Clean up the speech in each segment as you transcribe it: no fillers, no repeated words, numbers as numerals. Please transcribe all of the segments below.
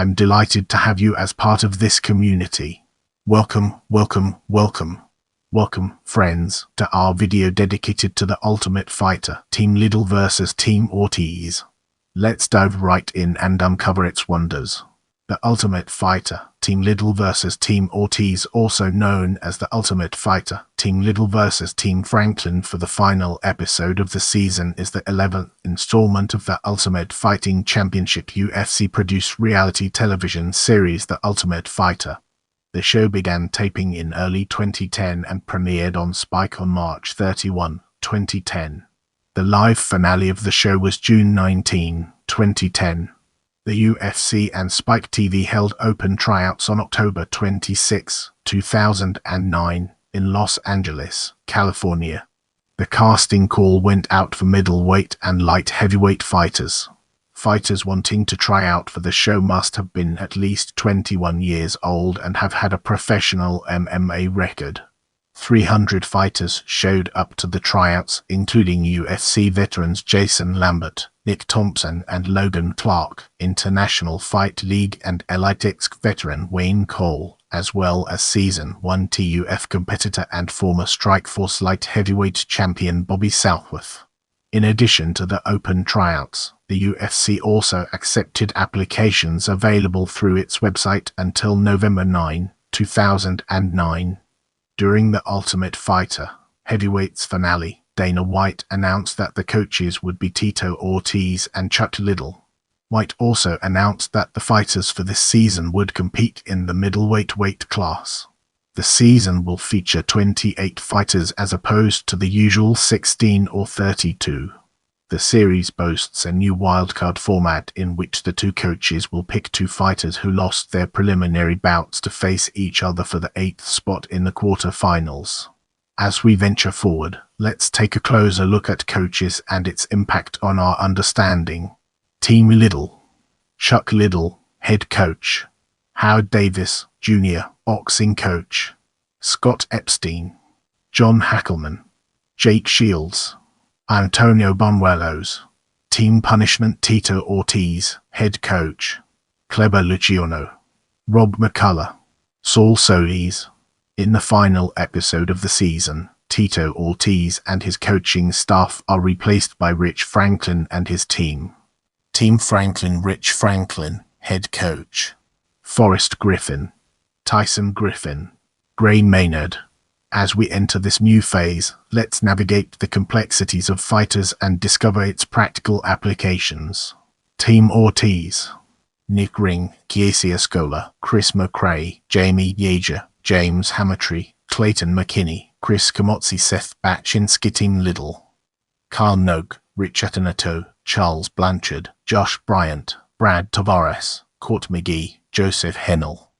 I'm delighted to have you as part of this community. Welcome, welcome, welcome. Welcome, friends, to our video dedicated to the Ultimate Fighter, Team Liddell versus Team Ortiz. Let's dive right in and uncover its wonders. The Ultimate Fighter, Team Liddell versus Team Ortiz, also known as the Ultimate Fighter, Team Liddell versus Team Franklin for the final episode of the season, is the 11th installment of the Ultimate Fighting Championship UFC-produced reality television series The Ultimate Fighter. The show began taping in early 2010 and premiered on Spike on March 31, 2010. The live finale of the show was June 19, 2010. The UFC and Spike TV held open tryouts on October 26, 2009 in Los Angeles, California. The casting call went out for middleweight and light heavyweight fighters. Fighters wanting to try out for the show must have been at least 21 years old and have had a professional MMA record. 300 fighters showed up to the tryouts, including UFC veterans Jason Lambert, Nick Thompson and Logan Clark, International Fight League and Elitex veteran Wayne Cole, as well as Season 1 TUF competitor and former Strikeforce light heavyweight champion Bobby Southworth. In addition to the open tryouts, the UFC also accepted applications available through its website until November 9, 2009. During the Ultimate Fighter Heavyweights finale, Dana White announced that the coaches would be Tito Ortiz and Chuck Liddell. White also announced that the fighters for this season would compete in the middleweight weight class. The season will feature 28 fighters as opposed to the usual 16 or 32. The series boasts a new wildcard format in which the two coaches will pick two fighters who lost their preliminary bouts to face each other for the 8th spot in the quarterfinals. As we venture forward, let's take a closer look at coaches and its impact on our understanding. Team Liddell. Chuck Liddell, head coach. Howard Davis, Jr., boxing coach. Scott Epstein. John Hackelman. Jake Shields. Antonio Banuelos. Team Punishment Tito Ortiz, head coach. Kleber Luciano. Rob McCullough. Saul Solis. In the final episode of the season, Tito Ortiz and his coaching staff are replaced by Rich Franklin and his team. Team Franklin Rich Franklin, head coach. Forrest Griffin. Tyson Griffin. Gray Maynard. As we enter this new phase, let's navigate the complexities of fighters and discover its practical applications. Team Ortiz. Nick Ring, Kiesi Escola, Chris McRae, Jamie Yeager, James Hammertree, Clayton McKinney, Chris Kamotzi, Seth Baczynski. Team Liddell. Carl Nogue, Rich Atanato, Charles Blanchard, Josh Bryant, Brad Tavares, Court McGee, Joseph Hennell.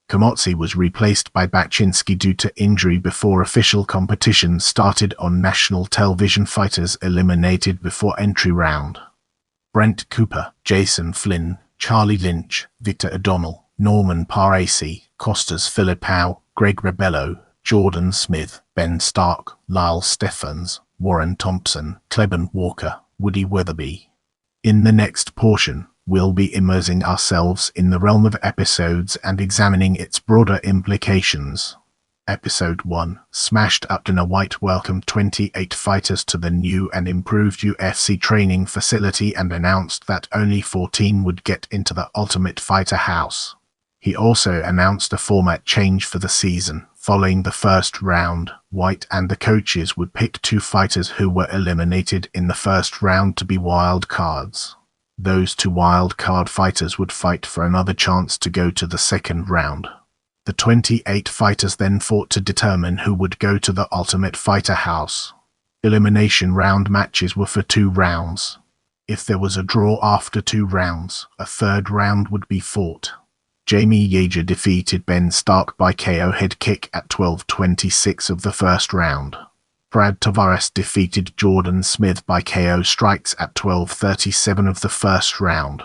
Kamotzi was replaced by Baczynski due to injury before official competition started on national television. Fighters eliminated before entry round. Brent Cooper, Jason Flynn, Charlie Lynch, Victor O'Donnell, Norman Parasi, Costas Filipao, Greg Rebello, Jordan Smith, Ben Stark, Lyle Stephens, Warren Thompson, Cleben Walker, Woody Weatherby. In the next portion, we'll be immersing ourselves in the realm of episodes and examining its broader implications. Episode 1, Smashed Up. Dana White welcomed 28 fighters to the new and improved UFC training facility and announced that only 14 would get into the Ultimate Fighter house. He also announced a format change for the season. Following the first round, White and the coaches would pick two fighters who were eliminated in the first round to be wild cards. Those two wild card fighters would fight for another chance to go to the second round. The 28 fighters then fought to determine who would go to the Ultimate Fighter house. Elimination round matches were for 2 rounds. If there was a draw after 2 rounds, a third round would be fought. Jamie Yeager defeated Ben Stark by KO head kick at 12:26 of the first round. Brad Tavares defeated Jordan Smith by KO strikes at 12:37 of the first round.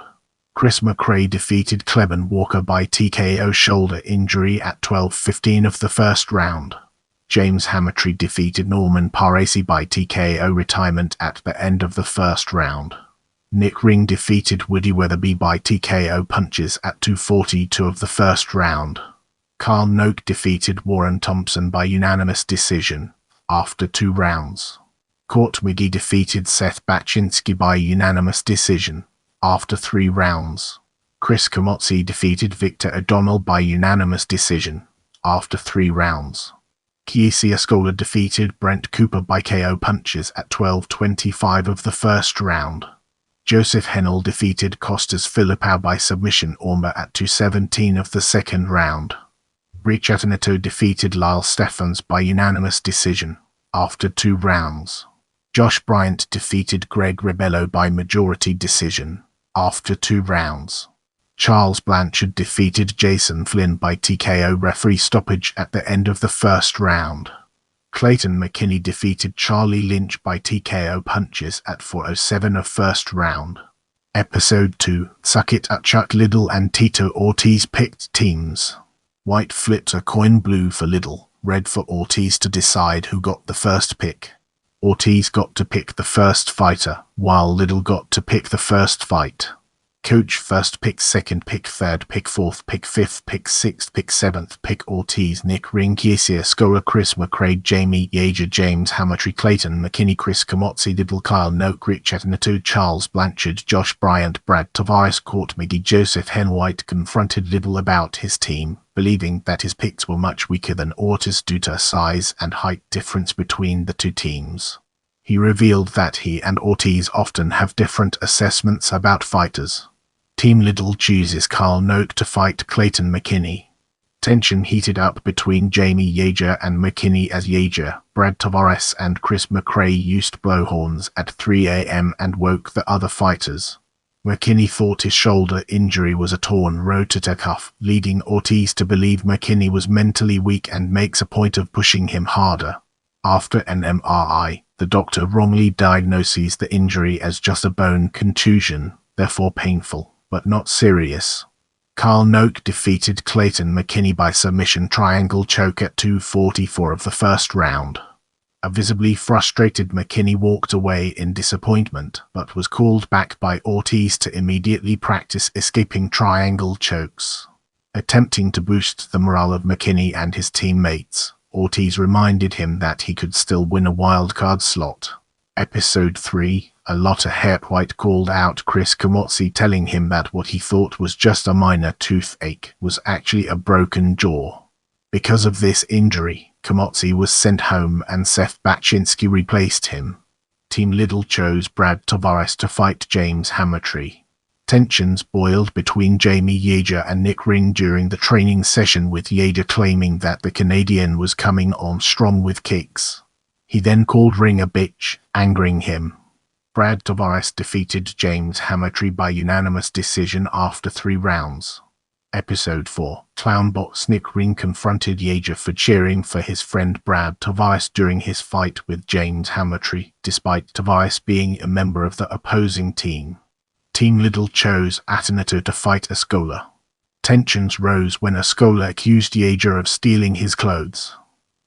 Chris McRae defeated Cleben Walker by TKO shoulder injury at 12:15 of the first round. James Hammertree defeated Norman Parasi by TKO retirement at the end of the first round. Nick Ring defeated Woody Weatherby by TKO punches at 2:42 of the first round. Carl Noak defeated Warren Thompson by unanimous decision after 2 rounds. Court McGee defeated Seth Baczynski by unanimous decision after 3 rounds. Chris Camozzi defeated Victor O'Donnell by unanimous decision after 3 rounds. Kiesi Escola defeated Brent Cooper by KO punches at 12:25 of the first round. Joseph Hennell defeated Costas Filipao by submission armbar at 2:17 of the second round. Rich Ateneto defeated Lyle Stephens by unanimous decision after 2 rounds. Josh Bryant defeated Greg Rebello by majority decision after 2 rounds. Charles Blanchard defeated Jason Flynn by TKO referee stoppage at the end of the first round. Clayton McKinney defeated Charlie Lynch by TKO punches at 4:07 of first round. Episode 2, Suck It at Chuck. Liddell and Tito Ortiz picked teams. White flipped a coin, blue for Liddell, red for Ortiz to decide who got the first pick. Ortiz got to pick the first fighter, while Liddell got to pick the first fight. Coach: first pick, second pick, third pick, fourth pick, fifth pick, sixth pick, seventh pick. Ortiz, Nick Ring, Kiesi Escola, Chris McCrae, Jamie Yeager, James Hammertree, Clayton McKinney, Chris Camozzi, Liddell, Kyle Noak, Rich Ateneto, Charles Blanchard, Josh Bryant, Brad Tavares, Court McGee. Joseph Henwhite confronted Liddell about his team, believing that his picks were much weaker than Ortiz due to a size and height difference between the 2 teams. He revealed that he and Ortiz often have different assessments about fighters. Team Liddell chooses Carl Noak to fight Clayton McKinney. Tension heated up between Jamie Yeager and McKinney as Yeager, Brad Tavares and Chris McCrae used blowhorns at 3 a.m. and woke the other fighters. McKinney thought his shoulder injury was a torn rotator cuff, leading Ortiz to believe McKinney was mentally weak and makes a point of pushing him harder. After an MRI, the doctor wrongly diagnoses the injury as just a bone contusion, therefore painful, but not serious. Carl Noak defeated Clayton McKinney by submission triangle choke at 2:44 of the first round. A visibly frustrated McKinney walked away in disappointment, but was called back by Ortiz to immediately practice escaping triangle chokes. Attempting to boost the morale of McKinney and his teammates, Ortiz reminded him that he could still win a wildcard slot. Episode 3, Alotta Hepwhite called out Chris Camozzi, telling him that what he thought was just a minor toothache was actually a broken jaw. Because of this injury, Camozzi was sent home and Seth Baczynski replaced him. Team Liddell chose Brad Tavares to fight James Hammertree. Tensions boiled between Jamie Yeager and Nick Ring during the training session, with Yeager claiming that the Canadian was coming on strong with kicks. He then called Ring a bitch, angering him. Brad Tavares defeated James Hammertree by unanimous decision after 3 rounds. Episode 4, Clownbox. Nick Ring confronted Yeager for cheering for his friend Brad Tavares during his fight with James Hammertree, despite Tavares being a member of the opposing team. Team Liddell chose Ateneto to fight Escola. Tensions rose when Escola accused Yeager of stealing his clothes.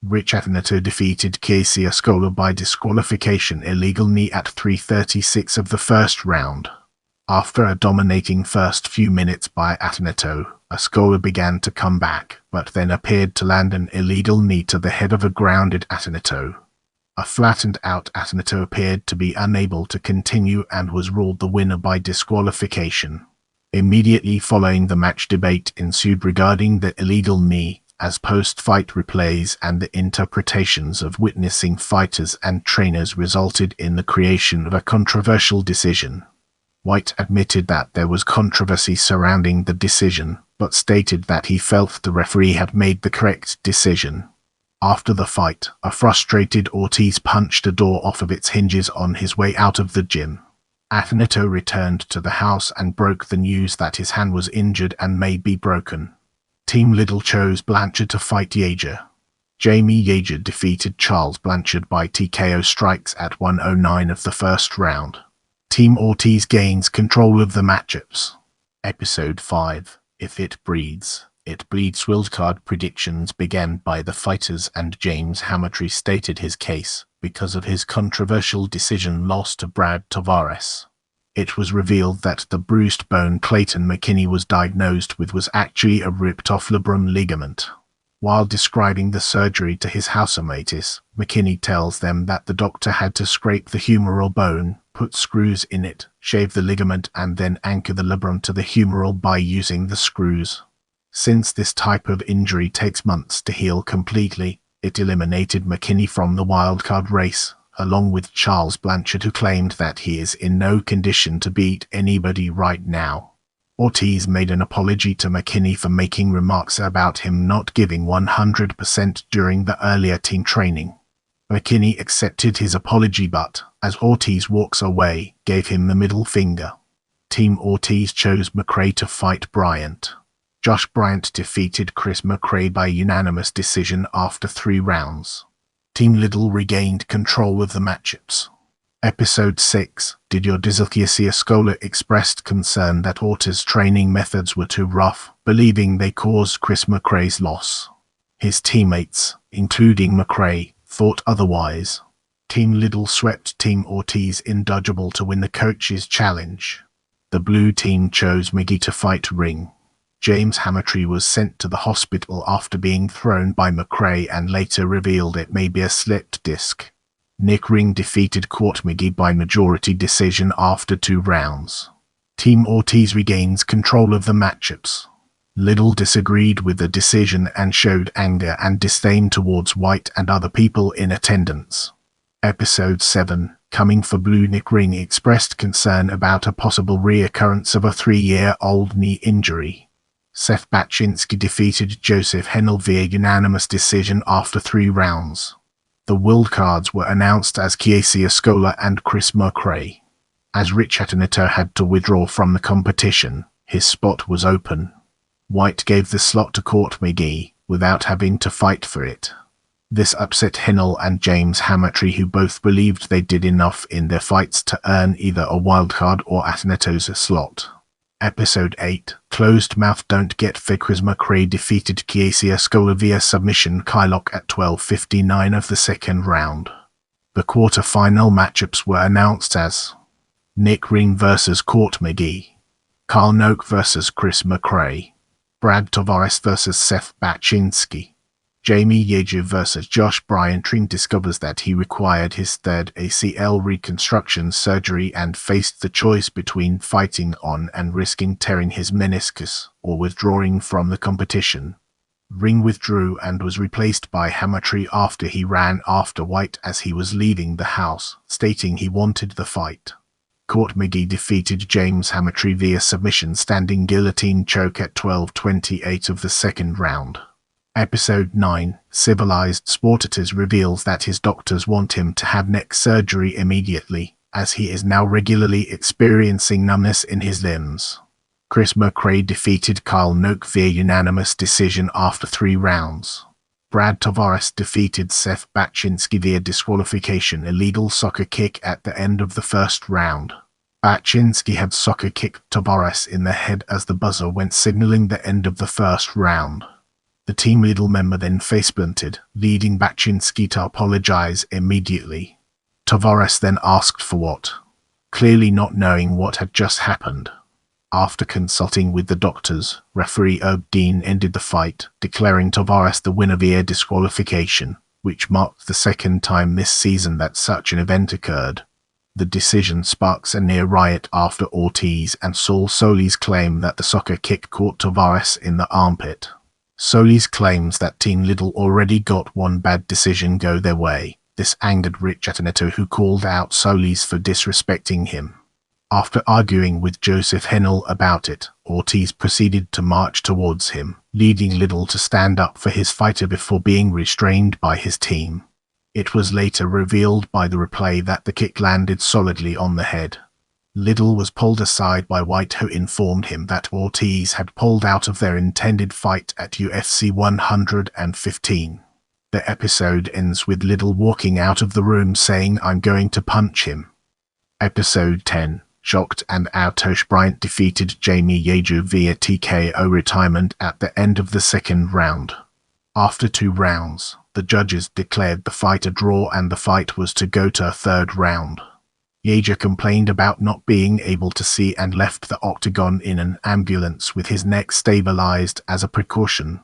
Rich Ateneto defeated Kiesi Escola by disqualification illegal knee at 3:36 of the first round. After a dominating first few minutes by Ateneto, Escola began to come back, but then appeared to land an illegal knee to the head of a grounded Ateneto. A flattened-out Ateneto appeared to be unable to continue and was ruled the winner by disqualification. Immediately following the match, debate ensued regarding the illegal knee, as post-fight replays and the interpretations of witnessing fighters and trainers resulted in the creation of a controversial decision. White admitted that there was controversy surrounding the decision, but stated that he felt the referee had made the correct decision. After the fight, a frustrated Ortiz punched a door off of its hinges on his way out of the gym. Ateneto returned to the house and broke the news that his hand was injured and may be broken. Team Liddell chose Blanchard to fight Yeager. Jamie Yeager defeated Charles Blanchard by TKO strikes at 1:09 of the first round. Team Ortiz gains control of the matchups. Episode 5, If It Breeds, It Bleeds. Wildcard predictions began by the fighters, and James Hammertree stated his case because of his controversial decision loss to Brad Tavares. It was revealed that the bruised bone Clayton McKinney was diagnosed with was actually a ripped-off labrum ligament. While describing the surgery to his housemates, McKinney tells them that the doctor had to scrape the humeral bone, put screws in it, shave the ligament and then anchor the labrum to the humeral by using the screws. Since this type of injury takes months to heal completely, it eliminated McKinney from the wildcard race, along with Charles Blanchard, who claimed that he is in no condition to beat anybody right now. Ortiz made an apology to McKinney for making remarks about him not giving 100% during the earlier team training. McKinney accepted his apology but, as Ortiz walks away, gave him the middle finger. Team Ortiz chose McRae to fight Bryant. Josh Bryant defeated Chris McRae by unanimous decision after 3 rounds. Team Liddell regained control of the matchups. Episode 6, Did your Scholar expressed concern that Ortiz training methods were too rough, believing they caused Chris McRae's loss. His teammates, including McRae, thought otherwise. Team Liddell swept Team Ortiz indodgeable to win the coach's challenge. The blue team chose McGee to fight Ring. James Hammertree was sent to the hospital after being thrown by McRae and later revealed it may be a slipped disc. Nick Ring defeated Court McGee by majority decision after 2 rounds. Team Ortiz regains control of the matchups. Liddell disagreed with the decision and showed anger and disdain towards White and other people in attendance. Episode 7, Coming for Blue. Nick Ring expressed concern about a possible reoccurrence of a 3-year-old knee injury. Seth Baczynski defeated Joseph Hennel via unanimous decision after 3 rounds. The wildcards were announced as Kiesi Escola and Chris McRae. As Rich Atenito had to withdraw from the competition, his spot was open. White gave the slot to Court McGee, without having to fight for it. This upset Hennel and James Hammertree, who both believed they did enough in their fights to earn either a wildcard or Atenito's slot. Episode 8, Closed Mouth Don't Get Fed. Chris McRae defeated Kiesi Escola via submission Kylock at 12:59 of the 2nd round. The quarter-final matchups were announced as Nick Ring vs. Court McGee, Carl Noak vs. Chris McRae, Brad Tavares vs. Seth Baczynski, Jamie Yeager vs. Josh Bryant. Ring discovers that he required his 3rd ACL reconstruction surgery and faced the choice between fighting on and risking tearing his meniscus or withdrawing from the competition. Ring withdrew and was replaced by Hammertree after he ran after White as he was leaving the house, stating he wanted the fight. Court McGee defeated James Hammertree via submission standing guillotine choke at 12:28 of the 2nd round. Episode 9, Civilized Sportitis reveals that his doctors want him to have neck surgery immediately, as he is now regularly experiencing numbness in his limbs. Chris McRae defeated Kyle Noak via unanimous decision after 3 rounds. Brad Tavares defeated Seth Baczynski via disqualification illegal soccer kick at the end of the 1st round. Baczynski had soccer kicked Tavares in the head as the buzzer went, signaling the end of the 1st round. The Team Liddell member then face-planted, leading Baczynski to apologize immediately. Tavares then asked for what? Clearly not knowing what had just happened. After consulting with the doctors, referee Herb Dean ended the fight, declaring Tavares the winner via disqualification, which marked the 2nd time this season that such an event occurred. The decision sparks a near riot after Ortiz and Saul Solis claim that the soccer kick caught Tavares in the armpit. Solis claims that Team Liddell already got one bad decision go their way. This angered Rich Atenito, who called out Solis for disrespecting him. After arguing with Joseph Hennel about it, Ortiz proceeded to march towards him, leading Liddell to stand up for his fighter before being restrained by his team. It was later revealed by the replay that the kick landed solidly on the head. Liddell was pulled aside by White, who informed him that Ortiz had pulled out of their intended fight at UFC 115. The episode ends with Liddell walking out of the room saying, "I'm going to punch him." Episode 10, Shocked and Outosh. Bryant defeated Jamie Yeager via TKO retirement at the end of the 2nd round. After 2 rounds, the judges declared the fight a draw and the fight was to go to a 3rd round. Yeager complained about not being able to see and left the octagon in an ambulance with his neck stabilized as a precaution.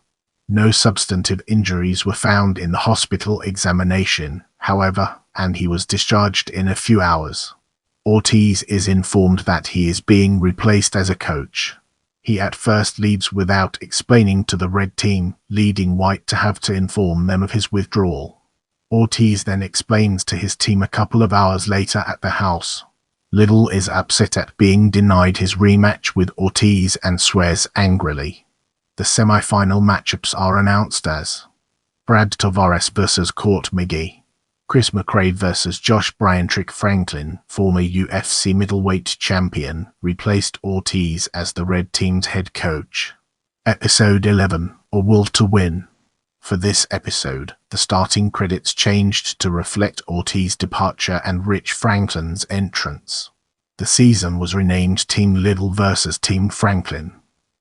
No substantive injuries were found in the hospital examination, however, and he was discharged in a few hours. Ortiz is informed that he is being replaced as a coach. He at first leaves without explaining to the red team, leading white to have to inform them of his withdrawal. Ortiz then explains to his team a couple of hours later at the house. Liddell is upset at being denied his rematch with Ortiz and swears angrily. The semi-final matchups are announced as Brad Tavares vs. Court McGee, Chris McRae vs. Josh Briantrick Franklin, former UFC middleweight champion, replaced Ortiz as the red team's head coach. Episode 11, A Will to Win. For this episode, the starting credits changed to reflect Ortiz's departure and Rich Franklin's entrance. The season was renamed Team Liddell vs. Team Franklin.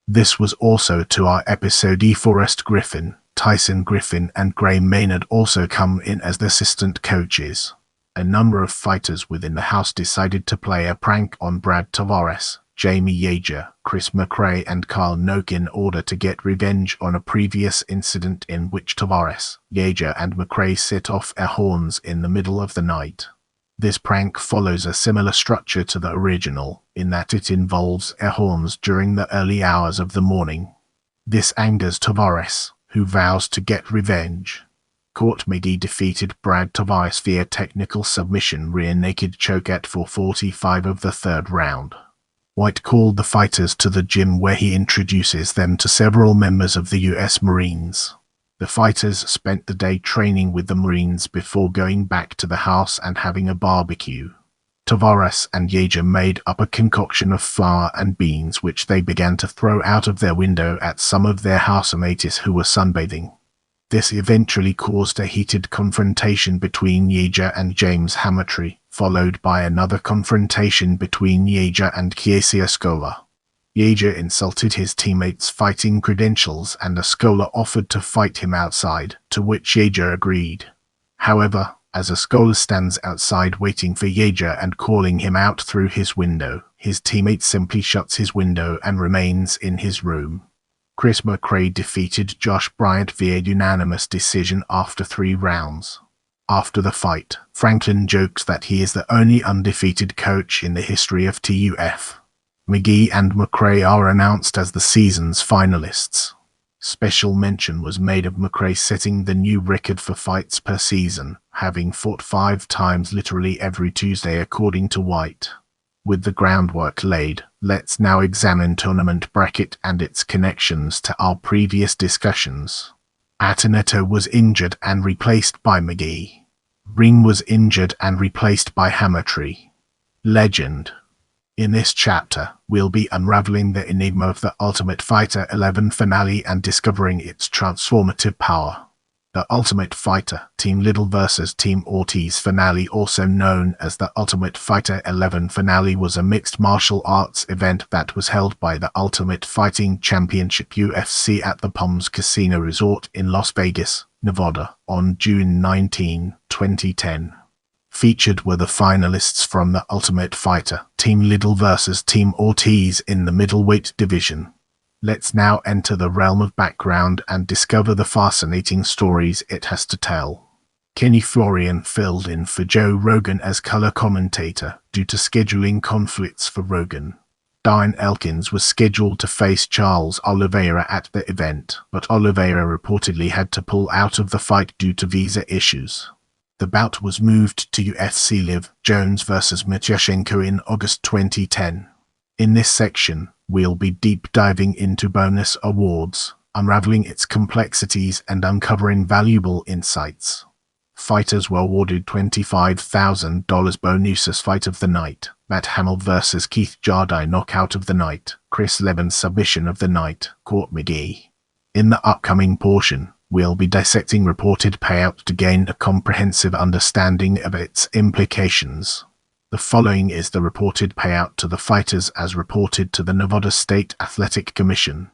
This was also to our episode Forrest Griffin, Tyson Griffin and Gray Maynard also come in as the assistant coaches. A number of fighters within the house decided to play a prank on Brad Tavares, Jamie Yeager, Chris McRae and Carl Noak in order to get revenge on a previous incident in which Tavares, Yeager and McRae set off air horns in the middle of the night. This prank follows a similar structure to the original, in that it involves air horns during the early hours of the morning. This angers Tavares, who vows to get revenge. Court McGee defeated Brad Tavares via technical submission rear naked choke at 4:45 of the third round. White called the fighters to the gym where he introduces them to several members of the U.S. Marines. The fighters spent the day training with the Marines before going back to the house and having a barbecue. Tavares and Yeager made up a concoction of flour and beans which they began to throw out of their window at some of their housemates who were sunbathing. This eventually caused a heated confrontation between Yeager and James Hammertree, followed by another confrontation between Yeager and Kiesi Escola. Yeager insulted his teammates' fighting credentials and Escola offered to fight him outside, to which Yeager agreed. However, as Escola stands outside waiting for Yeager and calling him out through his window, his teammate simply shuts his window and remains in his room. Chris McRae defeated Josh Bryant via unanimous decision after 3 rounds. After the fight, Franklin jokes that he is the only undefeated coach in the history of TUF. McGee and McRae are announced as the season's finalists. Special mention was made of McRae setting the new record for fights per season, having fought 5 times literally every Tuesday according to White. With the groundwork laid, let's now examine tournament bracket and its connections to our previous discussions. Ateneto was injured and replaced by McGee. Ring was injured and replaced by Hammertree. Legend. In this chapter, we'll be unraveling the enigma of the Ultimate Fighter 11 finale and discovering its transformative power. The Ultimate Fighter, Team Liddell vs. Team Ortiz finale, also known as the Ultimate Fighter 11 finale, was a mixed martial arts event that was held by the Ultimate Fighting Championship UFC at the Palms Casino Resort in Las Vegas, Nevada, on June 19, 2010. Featured were the finalists from the Ultimate Fighter, Team Liddell vs. Team Ortiz in the middleweight division. Let's now enter the realm of background and discover the fascinating stories it has to tell. Kenny Florian filled in for Joe Rogan as color commentator due to scheduling conflicts for Rogan. Diane Elkins was scheduled to face Charles Oliveira at the event, but Oliveira reportedly had to pull out of the fight due to visa issues. The bout was moved to UFC Live Jones vs. Matyashenko in August 2010. In this section, we'll be deep diving into bonus awards, unraveling its complexities and uncovering valuable insights. Fighters were awarded $25,000 bonus fight of the night, Matt Hamill vs. Keith Jardine knockout of the night, Chris Levin submission of the night, Court McGee. In the upcoming portion, we'll be dissecting reported payout to gain a comprehensive understanding of its implications. The following is the reported payout to the fighters as reported to the Nevada State Athletic Commission.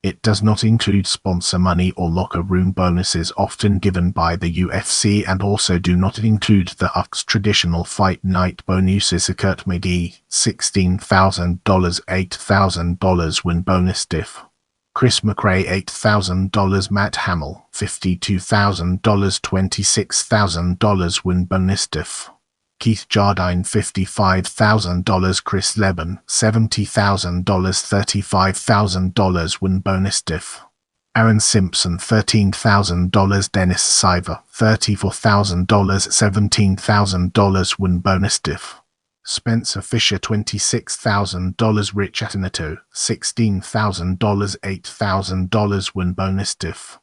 It does not include sponsor money or locker room bonuses often given by the UFC, and also do not include the UFC's traditional fight night bonuses. Kurt McGee, $16,000, $8,000 win bonus diff. Chris McRae, $8,000, Matt Hamill, $52,000, $26,000 win bonus diff. Keith Jardine, $55,000, Chris Leben, $70,000, $35,000 win bonus diff. Aaron Simpson, $13,000, Dennis Siver, $34,000, $17,000 win bonus diff. Spencer Fisher, $26,000, Rich Atinato, $16,000, $8,000 win bonus diff.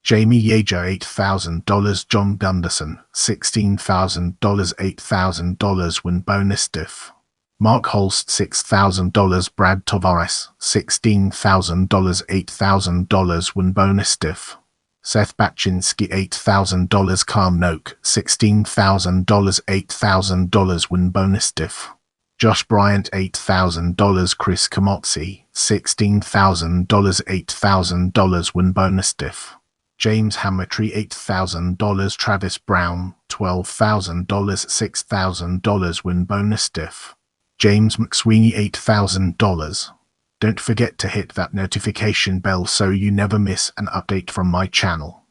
Jamie Yeager, $8,000, John Gunderson, $16,000, $8,000 win bonus diff. Mark Holst, $6,000, Brad Tavares, $16,000, $8,000 win bonus diff. Seth Baczynski, $8,000, Calm Noak, $16,000, $8,000 win bonus diff. Josh Bryant, $8,000, Chris Kamotzi, $16,000, $8,000 win bonus diff. James Hammertree, $8,000, Travis Brown, $12,000, $6,000 win bonus diff. James McSweeney, $8,000. Don't forget to hit that notification bell so you never miss an update from my channel.